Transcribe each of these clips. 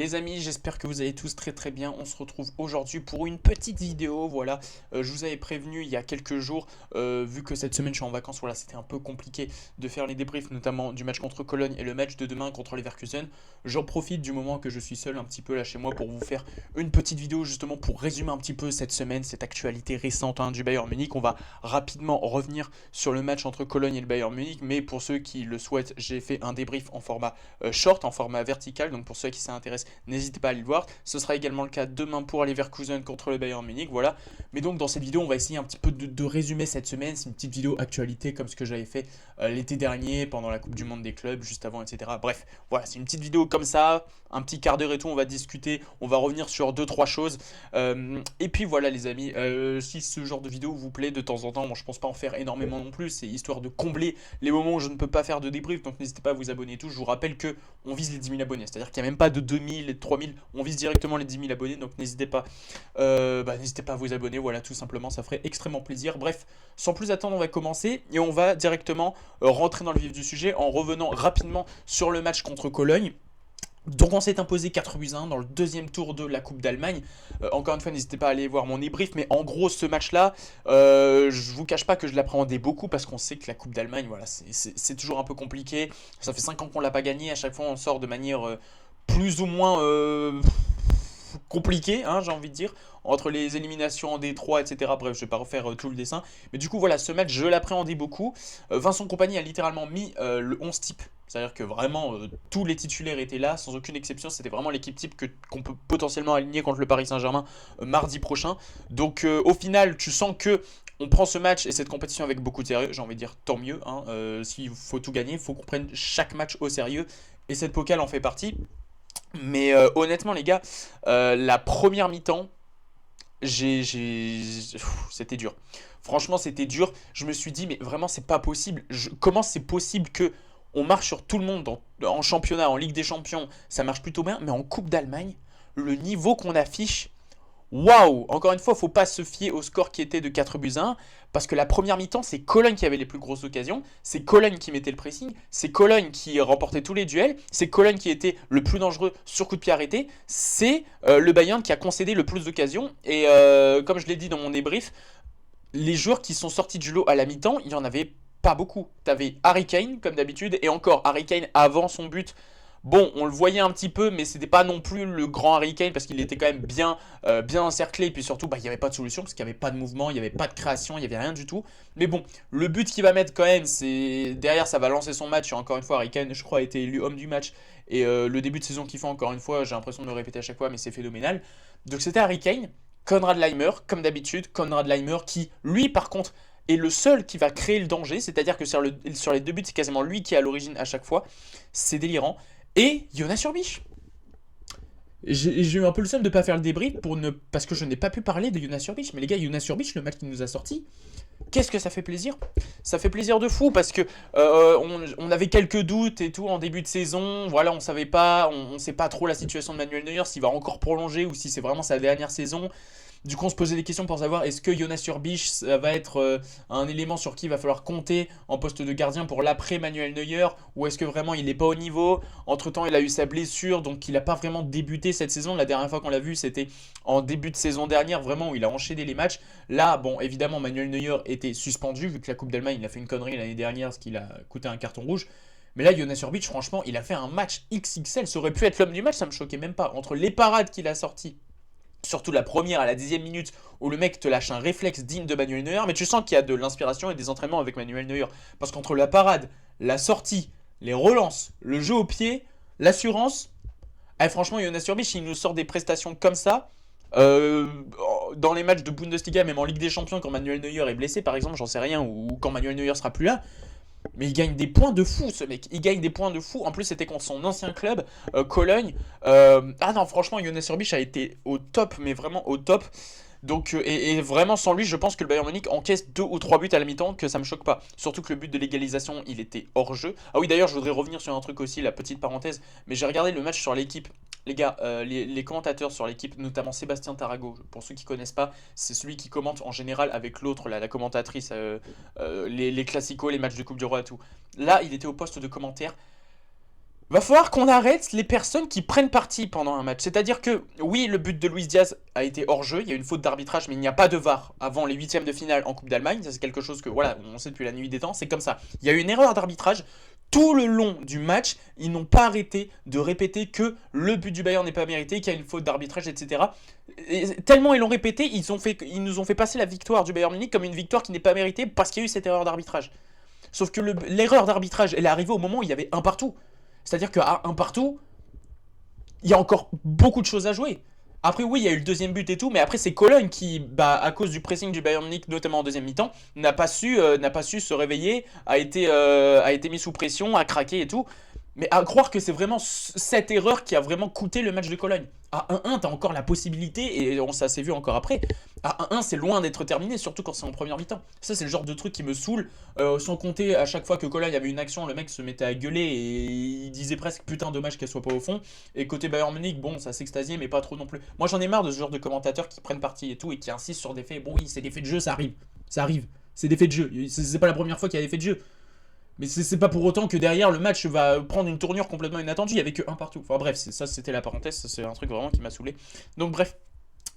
Les amis, j'espère que vous allez tous très très bien. On se retrouve aujourd'hui pour une petite vidéo. Voilà, je vous avais prévenu il y a quelques jours, vu que cette semaine je suis en vacances, voilà, c'était un peu compliqué de faire les débriefs, notamment du match contre Cologne et le match de demain contre Leverkusen. J'en profite du moment que je suis seul un petit peu là chez moi pour vous faire une petite vidéo justement pour résumer un petit peu cette semaine, cette actualité récente du Bayern Munich. On va rapidement revenir sur le match entre Cologne et le Bayern Munich, mais pour ceux qui le souhaitent, j'ai fait un débrief en format short, en format vertical. Donc pour ceux qui s'intéressent, n'hésitez pas à aller le voir. Ce sera également le cas demain pour Leverkusen contre le Bayern Munich. Voilà. Mais donc dans cette vidéo, on va essayer un petit peu de résumer cette semaine. C'est une petite vidéo actualité comme ce que j'avais fait l'été dernier pendant la Coupe du Monde des clubs, juste avant, etc. Bref, voilà, c'est une petite vidéo comme ça, un petit quart d'heure et tout. On va discuter, on va revenir sur deux trois choses. Et puis voilà les amis, si ce genre de vidéo vous plaît de temps en temps, bon, je pense pas en faire énormément non plus. C'est histoire de combler les moments où je ne peux pas faire de débrief. Donc n'hésitez pas à vous abonner et tout. Je vous rappelle que on vise les 10 000 abonnés. C'est-à-dire qu'il n'y a même pas de 2000 et de 3000. On vise directement les 10 000 abonnés. Donc n'hésitez pas, n'hésitez pas à vous abonner. Voilà, tout simplement, ça ferait extrêmement plaisir. Bref, sans plus attendre, on va commencer. Et on va directement rentrer dans le vif du sujet en revenant rapidement sur le match contre Cologne. Donc on s'est imposé 4-1 dans le deuxième tour de la Coupe d'Allemagne. Encore une fois, n'hésitez pas à aller voir mon débrief, mais en gros ce match-là, je vous cache pas que je l'appréhendais beaucoup parce qu'on sait que la Coupe d'Allemagne, voilà, c'est toujours un peu compliqué. Ça fait 5 ans qu'on l'a pas gagné, à chaque fois on sort de manière plus ou moins compliqué, j'ai envie de dire, entre les éliminations en D3, etc. Bref, je vais pas refaire tout le dessin. Mais du coup, voilà, ce match, je l'appréhendais beaucoup. Vincent Kompany a littéralement mis le 11 type. C'est-à-dire que vraiment, tous les titulaires étaient là, sans aucune exception. C'était vraiment l'équipe type qu'on peut potentiellement aligner contre le Paris Saint-Germain mardi prochain. Donc, au final, tu sens que on prend ce match et cette compétition avec beaucoup de sérieux. J'ai envie de dire, tant mieux. S'il faut tout gagner, il faut qu'on prenne chaque match au sérieux. Et cette Pokal en fait partie. Mais honnêtement, les gars, la première mi-temps, c'était dur. Franchement, c'était dur. Je me suis dit, mais vraiment, c'est pas possible. Comment c'est possible que on marche sur tout le monde en championnat, en Ligue des Champions, ça marche plutôt bien, mais en Coupe d'Allemagne, le niveau qu'on affiche, waouh! Encore une fois, il ne faut pas se fier au score qui était de 4-1, parce que la première mi-temps, c'est Cologne qui avait les plus grosses occasions, c'est Cologne qui mettait le pressing, c'est Cologne qui remportait tous les duels, c'est Cologne qui était le plus dangereux sur coup de pied arrêté, c'est le Bayern qui a concédé le plus d'occasions, et comme je l'ai dit dans mon débrief, les joueurs qui sont sortis du lot à la mi-temps, il y en avait pas beaucoup. T'avais Harry Kane, comme d'habitude, et encore, Harry Kane, avant son but, bon, on le voyait un petit peu, mais c'était pas non plus le grand Harry Kane parce qu'il était quand même bien encerclé. Et puis surtout, il n'y avait pas de solution parce qu'il n'y avait pas de mouvement, il n'y avait pas de création, il n'y avait rien du tout. Mais bon, le but qu'il va mettre quand même, c'est derrière, ça va lancer son match. Et encore une fois, Harry Kane, je crois, a été élu homme du match. Et le début de saison qu'il fait, encore une fois, j'ai l'impression de le répéter à chaque fois, mais c'est phénoménal. Donc c'était Harry Kane, Konrad Leimer, comme d'habitude, Konrad Leimer qui, lui, par contre, est le seul qui va créer le danger. C'est-à-dire que sur les deux buts, c'est quasiment lui qui est à l'origine à chaque fois. C'est délirant. Et Jonas Surbich. J'ai eu un peu le seum de ne pas faire le débrief parce que je n'ai pas pu parler de Jonas Surbich. Mais les gars, Jonas Surbich, le match qu'il nous a sorti, qu'est-ce que ça fait plaisir. Ça fait plaisir de fou parce que on avait quelques doutes et tout en début de saison. Voilà, on savait pas, on sait pas trop la situation de Manuel Neuer, s'il va encore prolonger ou si c'est vraiment sa dernière saison. Du coup, on se posait des questions pour savoir est-ce que Jonas Surbich ça va être un élément sur qui il va falloir compter en poste de gardien pour l'après Manuel Neuer, ou est-ce que vraiment il n'est pas au niveau. Entre-temps, il a eu sa blessure, donc il n'a pas vraiment débuté cette saison. La dernière fois qu'on l'a vu, c'était en début de saison dernière, vraiment où il a enchaîné les matchs. Là, bon, évidemment, Manuel Neuer était suspendu vu que la Coupe d'Allemagne, il a fait une connerie l'année dernière, ce qui l'a coûté un carton rouge. Mais là, Jonas Surbich, franchement, il a fait un match XXL. Ça aurait pu être l'homme du match, ça me choquait même pas. Entre les parades qu'il a sorties, surtout la première à la 10e minute où le mec te lâche un réflexe digne de Manuel Neuer, mais tu sens qu'il y a de l'inspiration et des entraînements avec Manuel Neuer. Parce qu'entre la parade, la sortie, les relances, le jeu au pied, l'assurance, franchement, Jonas Surbich, il nous sort des prestations comme ça. euh, Dans les matchs de Bundesliga, même en Ligue des Champions, quand Manuel Neuer est blessé, par exemple, j'en sais rien, ou quand Manuel Neuer sera plus là, mais il gagne des points de fou, ce mec. Il gagne des points de fou. En plus, c'était contre son ancien club, Cologne. Ah non, franchement, Jonas Surbich a été au top, mais vraiment au top. Donc, et vraiment, sans lui, je pense que le Bayern Munich encaisse 2 ou 3 buts à la mi-temps, que ça me choque pas. Surtout que le but de l'égalisation, il était hors jeu. Ah oui, d'ailleurs, je voudrais revenir sur un truc aussi, la petite parenthèse. Mais j'ai regardé le match sur l'équipe. Les gars, les commentateurs sur l'équipe, notamment Sébastien Tarago, pour ceux qui connaissent pas, c'est celui qui commente en général avec l'autre, la commentatrice, les classicos, les matchs de Coupe du Roi et tout. Là, il était au poste de commentaire. Va falloir qu'on arrête les personnes qui prennent parti pendant un match. C'est-à-dire que, oui, le but de Luis Diaz a été hors jeu, il y a eu une faute d'arbitrage, mais il n'y a pas de VAR avant les huitièmes de finale en Coupe d'Allemagne. Ça, c'est quelque chose que, voilà, on sait depuis la nuit des temps, c'est comme ça. Il y a eu une erreur d'arbitrage. Tout le long du match, ils n'ont pas arrêté de répéter que le but du Bayern n'est pas mérité, qu'il y a une faute d'arbitrage, etc. Et tellement ils l'ont répété, ils nous ont fait passer la victoire du Bayern Munich comme une victoire qui n'est pas méritée parce qu'il y a eu cette erreur d'arbitrage. Sauf que l'erreur d'arbitrage, elle est arrivée au moment où il y avait un partout. C'est-à-dire qu'à un partout, il y a encore beaucoup de choses à jouer. Après, oui, il y a eu le deuxième but et tout, mais après, c'est Cologne qui, à cause du pressing du Bayern Munich, notamment en deuxième mi-temps, n'a pas su se réveiller, a été mis sous pression, a craqué et tout. Mais à croire que c'est vraiment cette erreur qui a vraiment coûté le match de Cologne. À 1-1, t'as encore la possibilité, et ça s'est vu encore après, à 1-1, c'est loin d'être terminé, surtout quand c'est en première mi-temps. Ça, c'est le genre de truc qui me saoule, sans compter à chaque fois que Cologne avait une action, le mec se mettait à gueuler et il disait presque putain dommage qu'elle soit pas au fond. Et côté Bayern Munich, bon, ça s'extasiait, mais pas trop non plus. Moi, j'en ai marre de ce genre de commentateurs qui prennent parti et tout, et qui insistent sur des faits. Bon, oui, c'est des faits de jeu, ça arrive. Ça arrive. C'est des faits de jeu. C'est pas la première fois qu'il y a des faits de jeu. Mais c'est pas pour autant que derrière le match va prendre une tournure complètement inattendue. Il n'y avait que un partout. Enfin bref, ça c'était la parenthèse. C'est un truc vraiment qui m'a saoulé. Donc bref.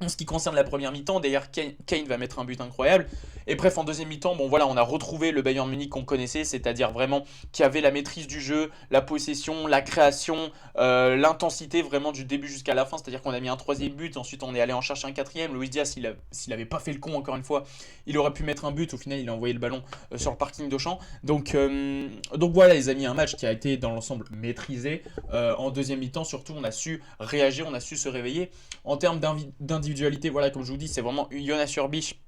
En ce qui concerne la première mi-temps, d'ailleurs, Kane va mettre un but incroyable. Et bref, en deuxième mi-temps, bon voilà, on a retrouvé le Bayern Munich qu'on connaissait, c'est-à-dire vraiment qui avait la maîtrise du jeu, la possession, la création, l'intensité vraiment du début jusqu'à la fin. C'est-à-dire qu'on a mis un troisième but, ensuite on est allé en chercher un quatrième. Luis Diaz, s'il avait pas fait le con encore une fois, il aurait pu mettre un but. Au final, il a envoyé le ballon sur le parking d'Auchan. Donc voilà, les amis, un match qui a été dans l'ensemble maîtrisé. En deuxième mi-temps, surtout, on a su réagir, on a su se réveiller. En termes d'individualité, voilà, comme je vous dis, c'est vraiment Jonas Urbich,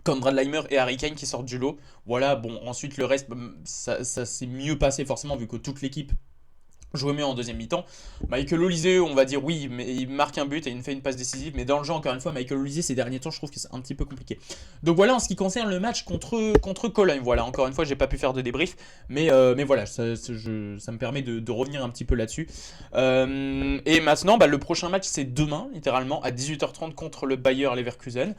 Konrad Laimer et Harry Kane qui sortent du lot. Voilà, bon, ensuite le reste, ça s'est mieux passé forcément vu que toute l'équipe jouait mieux en deuxième mi-temps. Michael Olise, on va dire oui, mais il marque un but et il fait une passe décisive. Mais dans le jeu, encore une fois, Michael Olise, ces derniers temps, je trouve que c'est un petit peu compliqué. Donc voilà, en ce qui concerne le match contre Cologne. Voilà, encore une fois, j'ai pas pu faire de débrief. Mais voilà, ça me permet de revenir un petit peu là-dessus. Et maintenant, le prochain match, c'est demain, littéralement, à 18h30 contre le Bayer Leverkusen.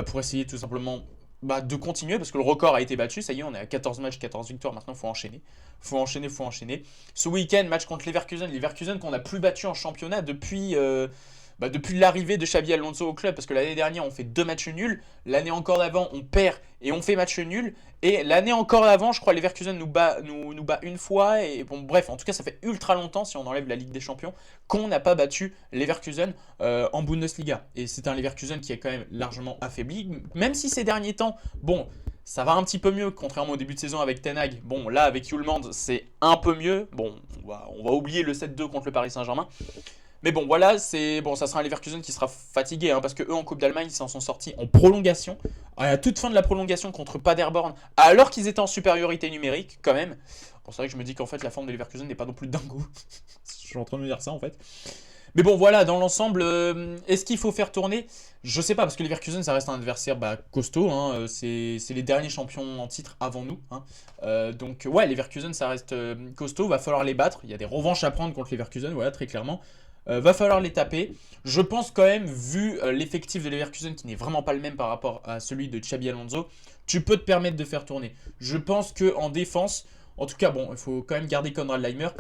Pour essayer tout simplement de continuer parce que le record a été battu. Ça y est, on est à 14 matchs, 14 victoires. Maintenant, il faut enchaîner. Faut enchaîner. Ce week-end, match contre Leverkusen. Leverkusen qu'on n'a plus battu en championnat depuis l'arrivée de Xabi Alonso au club. Parce que l'année dernière, on fait 2 matchs nuls. L'année encore d'avant, on perd et on fait match nul. Et l'année encore d'avant, je crois, Leverkusen nous bat une fois. Et bon, bref, en tout cas, ça fait ultra longtemps, si on enlève la Ligue des Champions, qu'on n'a pas battu Leverkusen en Bundesliga. Et c'est un Leverkusen qui est quand même largement affaibli. Même si ces derniers temps, bon, ça va un petit peu mieux, contrairement au début de saison avec Ten Hag. Bon, là, avec Hjulmand, c'est un peu mieux. Bon, on va oublier le 7-2 contre le Paris Saint-Germain. Mais bon, voilà, ça sera un Leverkusen qui sera fatigué, parce que eux en Coupe d'Allemagne, ils s'en sont sortis en prolongation, à la toute fin de la prolongation contre Paderborn, alors qu'ils étaient en supériorité numérique, quand même. Bon, c'est vrai que je me dis qu'en fait, la forme de Leverkusen n'est pas non plus dingo. Je suis en train de me dire ça, en fait. Mais bon, voilà, dans l'ensemble, est-ce qu'il faut faire tourner? Je sais pas, parce que Leverkusen, ça reste un adversaire costaud. C'est les derniers champions en titre avant nous. Donc, ouais, Leverkusen, ça reste costaud. Va falloir les battre. Il y a des revanches à prendre contre Leverkusen, voilà, très clairement. Va falloir les taper. Je pense quand même, vu l'effectif de Leverkusen qui n'est vraiment pas le même par rapport à celui de Xabi Alonso, tu peux te permettre de faire tourner. Je pense qu'en défense, en tout cas, bon, il faut quand même garder Konrad Laimer.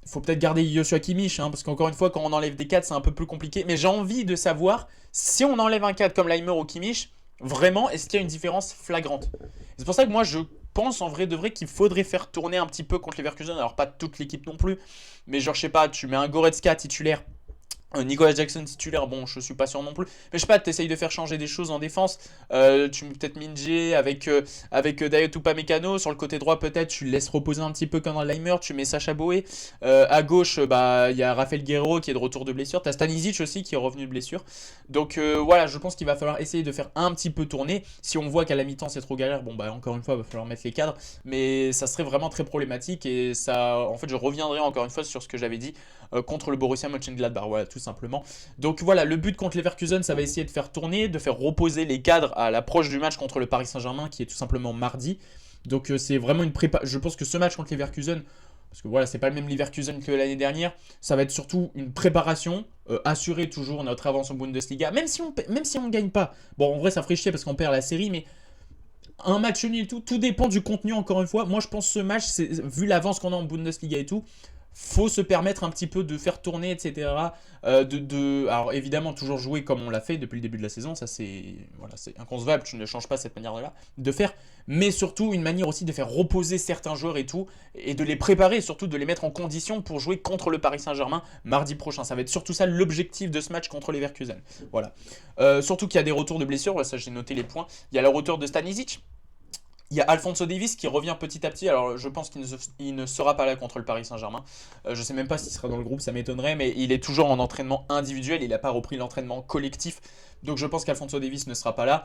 Il faut peut-être garder Joshua Kimmich, parce qu'encore une fois, quand on enlève des cadres, c'est un peu plus compliqué. Mais j'ai envie de savoir, si on enlève un cadre comme Laimer ou Kimmich, vraiment, est-ce qu'il y a une différence flagrante? C'est pour ça que moi, je pense en vrai de vrai qu'il faudrait faire tourner un petit peu contre Leverkusen. Alors, pas toute l'équipe non plus, mais genre, je sais pas, tu mets un Goretzka titulaire, Nicolas Jackson titulaire, bon, je suis pas sûr non plus. Mais je sais pas, t'essayes de faire changer des choses en défense. Tu mets peut-être Minje avec Dayot Upamecano. Sur le côté droit, peut-être, tu laisses reposer un petit peu Konrad Laimer. Tu mets Sacha Boey. À gauche, il y a Rafael Guerreiro qui est de retour de blessure. T'as Stanisic aussi qui est revenu de blessure. Donc voilà, je pense qu'il va falloir essayer de faire un petit peu tourner. Si on voit qu'à la mi-temps c'est trop galère, bon, encore une fois, il va falloir mettre les cadres. Mais ça serait vraiment très problématique. Et ça, en fait, je reviendrai encore une fois sur ce que j'avais dit contre le Borussia Mönchengladbach. Voilà, tout simplement. Donc voilà, le but contre Leverkusen, ça va essayer de faire tourner, de faire reposer les cadres à l'approche du match contre le Paris Saint-Germain qui est tout simplement mardi. Donc c'est vraiment une prépa. Je pense que ce match contre Leverkusen, parce que voilà, c'est pas le même Leverkusen que l'année dernière, ça va être surtout une préparation, assurer toujours notre avance en Bundesliga, même si on ne gagne pas. Bon, en vrai, ça ferait chier parce qu'on perd la série, mais un match nul et tout dépend du contenu encore une fois. Moi, je pense que ce match, vu l'avance qu'on a en Bundesliga et tout, faut se permettre un petit peu de faire tourner, etc. Alors évidemment, toujours jouer comme on l'a fait depuis le début de la saison, ça c'est inconcevable, tu ne changes pas cette manière-là de faire, mais surtout une manière aussi de faire reposer certains joueurs et tout, et de les préparer, surtout de les mettre en condition pour jouer contre le Paris Saint-Germain mardi prochain. Ça va être surtout ça l'objectif de ce match contre les Leverkusen. Voilà. Surtout qu'il y a des retours de blessures, ça j'ai noté les points. Il y a le retour de Stanisic. Il y a Alphonso Davies qui revient petit à petit. Alors, je pense qu'il ne sera pas là contre le Paris Saint-Germain. Je ne sais même pas s'il sera dans le groupe, ça m'étonnerait. Mais il est toujours en entraînement individuel. Il n'a pas repris l'entraînement collectif. Donc, je pense qu'Alphonso Davies ne sera pas là.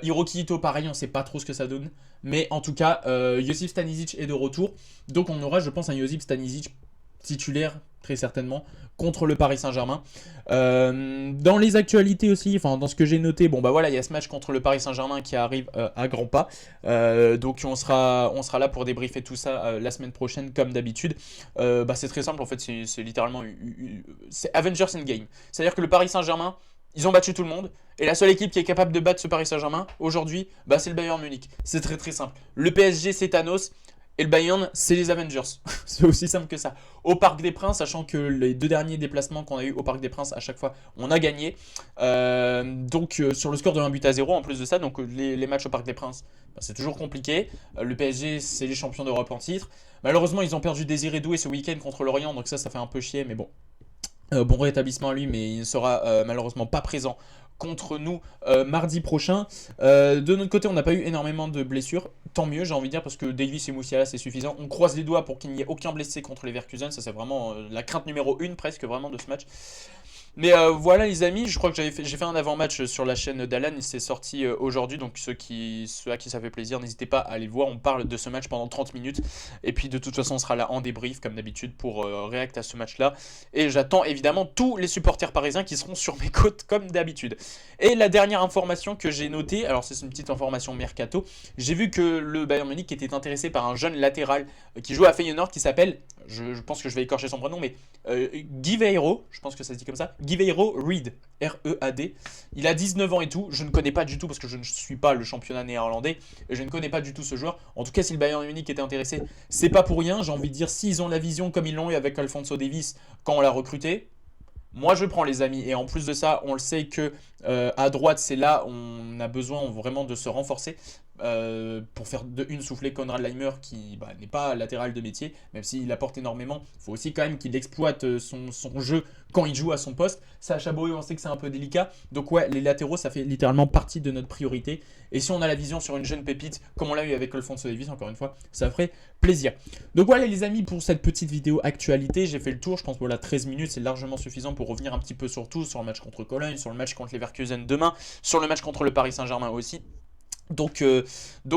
Hiroki Ito, pareil, on ne sait pas trop ce que ça donne. Mais en tout cas, Josip Stanisic est de retour. Donc, on aura, je pense, un Josip Stanisic titulaire, très certainement, contre le Paris Saint-Germain. Dans les actualités aussi, enfin dans ce que j'ai noté, bon bah voilà, il y a ce match contre le Paris Saint-Germain qui arrive à grands pas. Donc on sera là pour débriefer tout ça la semaine prochaine comme d'habitude. C'est très simple en fait, c'est littéralement c'est Avengers Endgame. C'est-à-dire que le Paris Saint-Germain, ils ont battu tout le monde. Et la seule équipe qui est capable de battre ce Paris Saint-Germain aujourd'hui, c'est le Bayern Munich. C'est très très simple. Le PSG c'est Thanos. Et le Bayern, c'est les Avengers. C'est aussi simple que ça. Au Parc des Princes, sachant que les 2 derniers déplacements qu'on a eu au Parc des Princes, à chaque fois, on a gagné. Sur le score de 1-0 en plus de ça, donc les matchs au Parc des Princes, c'est toujours compliqué. Le PSG, c'est les champions d'Europe en titre. Malheureusement, ils ont perdu Désiré Doué ce week-end contre l'Orient, donc ça fait un peu chier, mais bon. Bon rétablissement à lui, mais il ne sera malheureusement pas présent contre nous mardi prochain. De notre côté, on n'a pas eu énormément de blessures. Tant mieux, j'ai envie de dire, parce que Davies et Moussiala, c'est suffisant. On croise les doigts pour qu'il n'y ait aucun blessé contre les Leverkusen. Ça, c'est vraiment la crainte numéro 1 presque vraiment de ce match. Mais voilà les amis, je crois que j'ai fait un avant-match sur la chaîne d'Alan, il s'est sorti aujourd'hui, donc ceux à qui ça fait plaisir, n'hésitez pas à aller le voir, on parle de ce match pendant 30 minutes, et puis de toute façon on sera là en débrief comme d'habitude pour réact à ce match-là, et j'attends évidemment tous les supporters parisiens qui seront sur mes côtes comme d'habitude. Et la dernière information que j'ai notée, alors c'est une petite information mercato, j'ai vu que le Bayern Munich était intéressé par un jeune latéral qui joue à Feyenoord qui s'appelle, je pense que je vais écorcher son prénom, mais Guiveiro, je pense que ça se dit comme ça, Guiveiro Reed, R-E-A-D. Il a 19 ans et tout, je ne connais pas du tout parce que je ne suis pas le championnat néerlandais, et je ne connais pas du tout ce joueur. En tout cas, si le Bayern Munich était intéressé, c'est pas pour rien, j'ai envie de dire, s'ils ont la vision comme ils l'ont eu avec Alphonso Davies quand on l'a recruté, moi je prends les amis, et en plus de ça, on le sait que à droite c'est là où on a besoin vraiment de se renforcer pour faire de une souffler Konrad Laimer qui n'est pas latéral de métier, même s'il apporte énormément. Il faut aussi quand même qu'il exploite son jeu quand il joue à son poste. Sacha Boey, on sait que c'est un peu délicat, donc ouais, les latéraux ça fait littéralement partie de notre priorité, et si on a la vision sur une jeune pépite comme on l'a eu avec Alphonso Davies, encore une fois, ça ferait plaisir. Donc voilà les amis, pour cette petite vidéo actualité, j'ai fait le tour, je pense que voilà, 13 minutes c'est largement suffisant pour revenir un petit peu sur tout, sur le match contre Cologne, sur le match contre les Leverkusen demain, sur le match contre le Paris Saint-Germain aussi. Donc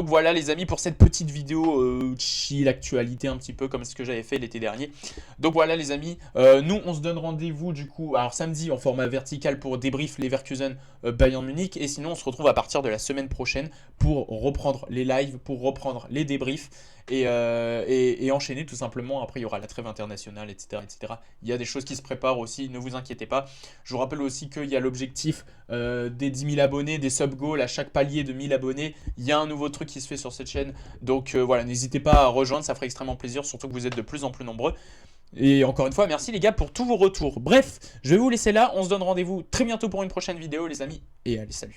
voilà les amis pour cette petite vidéo chill actualité un petit peu comme ce que j'avais fait l'été dernier. Donc voilà les amis, nous on se donne rendez-vous du coup alors samedi en format vertical pour débrief Leverkusen Bayern Munich, et sinon on se retrouve à partir de la semaine prochaine pour reprendre les lives, pour reprendre les débriefs et enchaîner tout simplement. Après il y aura la trêve internationale, etc., etc. Il y a des choses qui se préparent aussi, ne vous inquiétez pas. Je vous rappelle aussi qu'il y a l'objectif des 10 000 abonnés, des sub-goals à chaque palier de 1000 abonnés. Il y a un nouveau truc qui se fait sur cette chaîne, donc voilà, n'hésitez pas à rejoindre, ça ferait extrêmement plaisir, surtout que vous êtes de plus en plus nombreux. Et encore une fois, merci les gars pour tous vos retours. Bref, je vais vous laisser là, on se donne rendez-vous très bientôt pour une prochaine vidéo les amis, et allez salut.